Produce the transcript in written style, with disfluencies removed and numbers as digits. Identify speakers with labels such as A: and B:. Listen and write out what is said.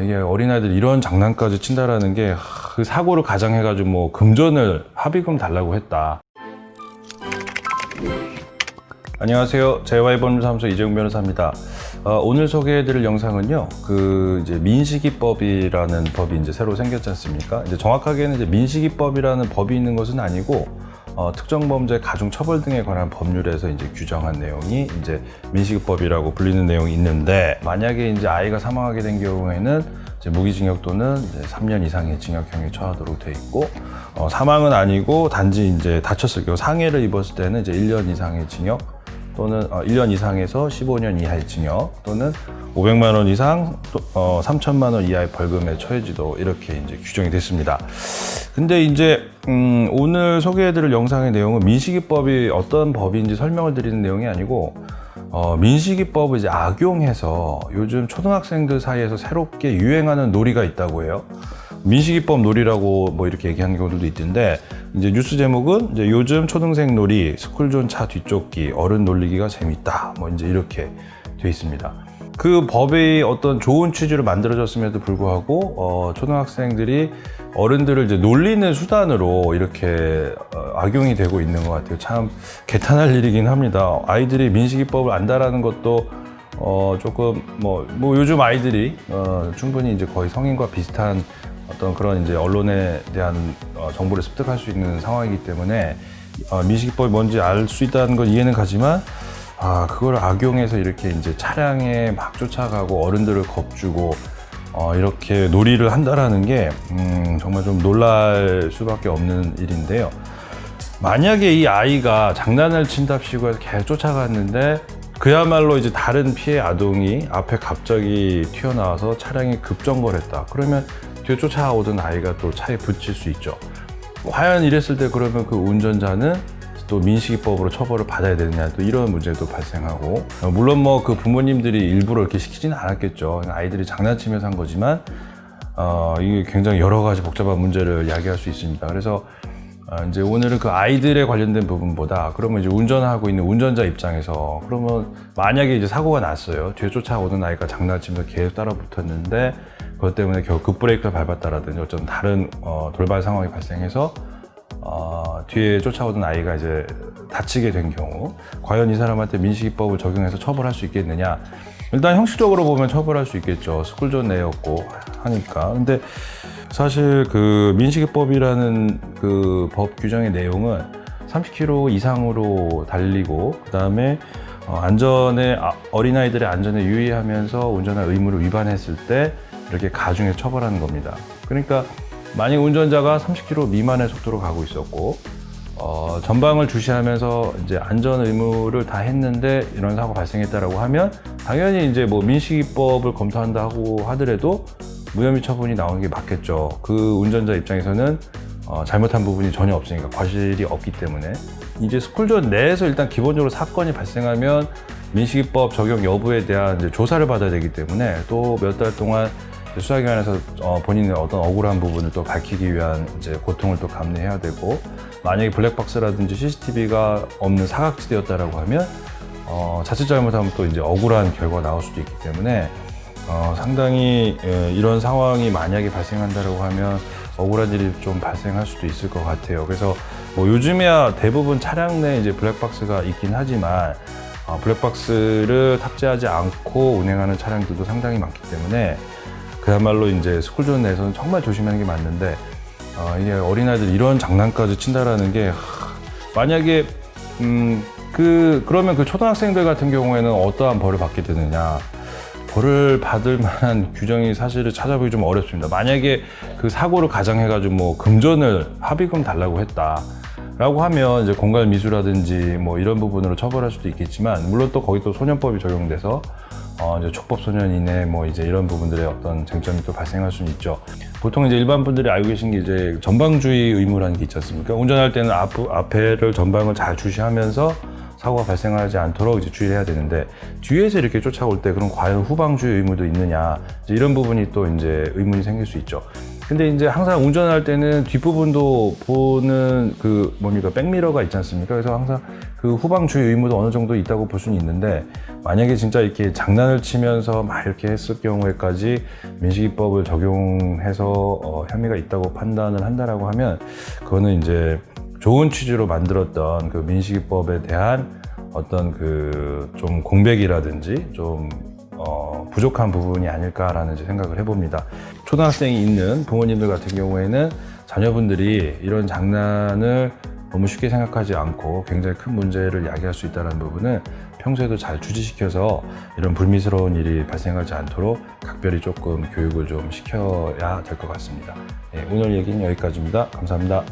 A: 이게 어린아이들 이런 장난까지 친다라는 게 그 사고를 가장해가지고 뭐 금전을 합의금 달라고 했다. 안녕하세요. 재화의법률사무소 이재용 변호사입니다. 오늘 소개해드릴 영상은요, 이제 민식이법이라는 법이 이제 새로 생겼지 않습니까? 이제 정확하게는 이제 민식이법이라는 법이 있는 것은 아니고, 특정 범죄 가중 처벌 등에 관한 법률에서 이제 규정한 내용이 이제 민식이법이라고 불리는 내용이 있는데, 만약에 이제 아이가 사망하게 된 경우에는 이제 무기징역 또는 이제 3년 이상의 징역형이 처하도록 돼 있고, 사망은 아니고 단지 이제 다쳤을 경우 상해를 입었을 때는 이제 1년 이상의 징역 또는 1년 이상에서 15년 이하의 징역 또는 500만 원 이상 3천만 원 이하의 벌금에 처해지도 이렇게 이제 규정이 됐습니다. 근데 이제 오늘 소개해드릴 영상의 내용은 민식이법이 어떤 법인지 설명을 드리는 내용이 아니고 민식이법을 이제 악용해서 요즘 초등학생들 사이에서 새롭게 유행하는 놀이가 있다고 해요. 민식이법 놀이라고 뭐 이렇게 얘기하는 경우들도 있던데, 이제 뉴스 제목은 이제 요즘 초등생 놀이, 스쿨존 차 뒤쫓기, 어른 놀리기가 재밌다. 뭐 이제 이렇게 돼 있습니다. 그 법이 어떤 좋은 취지로 만들어졌음에도 불구하고 초등학생들이 어른들을 이제 놀리는 수단으로 이렇게 악용이 되고 있는 것 같아요. 참 개탄할 일이긴 합니다. 아이들이 민식이법을 안다라는 것도 조금 뭐 요즘 아이들이 충분히 이제 거의 성인과 비슷한 어떤 그런 이제 언론에 대한 정보를 습득할 수 있는 상황이기 때문에 민식이법이 뭔지 알 수 있다는 걸 이해는 가지만, 그걸 악용해서 이렇게 이제 차량에 막 쫓아가고 어른들을 겁주고 이렇게 놀이를 한다라는 게 정말 좀 놀랄 수밖에 없는 일인데요. 만약에 이 아이가 장난을 친답시고 해서 계속 쫓아갔는데 그야말로 이제 다른 피해 아동이 앞에 갑자기 튀어나와서 차량이 급정거를 했다. 그러면 뒤에 쫓아오던 아이가 또 차에 붙일 수 있죠. 과연 이랬을 때 그러면 그 운전자는 또 민식이법으로 처벌을 받아야 되느냐, 또 이런 문제도 발생하고, 물론 뭐 그 부모님들이 일부러 이렇게 시키지는 않았겠죠. 아이들이 장난치면서 한 거지만 이게 굉장히 여러 가지 복잡한 문제를 야기할 수 있습니다. 그래서 이제 오늘은 그 아이들에 관련된 부분보다, 그러면 이제 운전하고 있는 운전자 입장에서, 그러면 만약에 이제 사고가 났어요. 뒤에 쫓아오던 아이가 장난치면서 계속 따라 붙었는데 그것 때문에 결국 급브레이크를 밟았다라든지 어떤 다른 돌발 상황이 발생해서 뒤에 쫓아오던 아이가 이제 다치게 된 경우, 과연 이 사람한테 민식이법을 적용해서 처벌할 수 있겠느냐? 일단 형식적으로 보면 처벌할 수 있겠죠. 스쿨존 내였고 하니까. 근데 사실 그 민식이법이라는 그 법 규정의 내용은 30km 이상으로 달리고, 그 다음에 어린아이들의 안전에 유의하면서 운전할 의무를 위반했을 때 이렇게 가중해 처벌하는 겁니다. 그러니까 만약 운전자가 30km 미만의 속도로 가고 있었고 전방을 주시하면서 이제 안전 의무를 다 했는데 이런 사고 발생했다라고 하면, 당연히 이제 뭐 민식이법을 검토한다고 하더라도 무혐의 처분이 나오는 게 맞겠죠. 그 운전자 입장에서는 잘못한 부분이 전혀 없으니까, 과실이 없기 때문에. 이제 스쿨존 내에서 일단 기본적으로 사건이 발생하면 민식이법 적용 여부에 대한 이제 조사를 받아야 되기 때문에, 또 몇 달 동안 수사기관에서 본인의 어떤 억울한 부분을 또 밝히기 위한 이제 고통을 또 감내해야 되고, 만약에 블랙박스라든지 CCTV가 없는 사각지대였다라고 하면 자칫 잘못하면 또 이제 억울한 결과가 나올 수도 있기 때문에 상당히 이런 상황이 만약에 발생한다라고 하면 억울한 일이 좀 발생할 수도 있을 것 같아요. 그래서 뭐 요즘에야 대부분 차량 내에 이제 블랙박스가 있긴 하지만 블랙박스를 탑재하지 않고 운행하는 차량들도 상당히 많기 때문에, 그야말로 이제 스쿨존 내에서는 정말 조심하는 게 맞는데, 이게 어린아이들 이런 장난까지 친다라는 게, 만약에 그러면 그 초등학생들 같은 경우에는 어떠한 벌을 받게 되느냐? 벌을 받을 만한 규정이 사실은 찾아보기 좀 어렵습니다. 만약에 그 사고를 가장해가지고 뭐 금전을 합의금 달라고 했다라고 하면 이제 공갈미수라든지 뭐 이런 부분으로 처벌할 수도 있겠지만, 물론 또 거기 또 소년법이 적용돼서 이제 촉법소년이네 뭐 이제 이런 부분들의 어떤 쟁점이 또 발생할 수는 있죠. 보통 이제 일반 분들이 알고 계신 게 이제 전방주의 의무라는 게 있지 않습니까? 운전할 때는 앞에를 전방을 잘 주시하면서 사고가 발생하지 않도록 이제 주의를 해야 되는데, 뒤에서 이렇게 쫓아올 때 그럼 과연 후방주의 의무도 있느냐, 이제 이런 부분이 또 이제 의문이 생길 수 있죠. 근데 이제 항상 운전할 때는 뒷부분도 보는 그 뭡니까 백미러가 있지 않습니까? 그래서 항상 그 후방 주의 의무도 어느 정도 있다고 볼 수는 있는데, 만약에 진짜 이렇게 장난을 치면서 막 이렇게 했을 경우에까지 민식이법을 적용해서 혐의가 있다고 판단을 한다라고 하면, 그거는 이제 좋은 취지로 만들었던 그 민식이법에 대한 어떤 그 좀 공백이라든지 좀 부족한 부분이 아닐까라는 생각을 해봅니다. 초등학생이 있는 부모님들 같은 경우에는 자녀분들이 이런 장난을 너무 쉽게 생각하지 않고 굉장히 큰 문제를 야기할 수 있다는 부분을 평소에도 잘 주지시켜서 이런 불미스러운 일이 발생하지 않도록 각별히 조금 교육을 좀 시켜야 될 것 같습니다. 네, 오늘 얘기는 여기까지입니다. 감사합니다.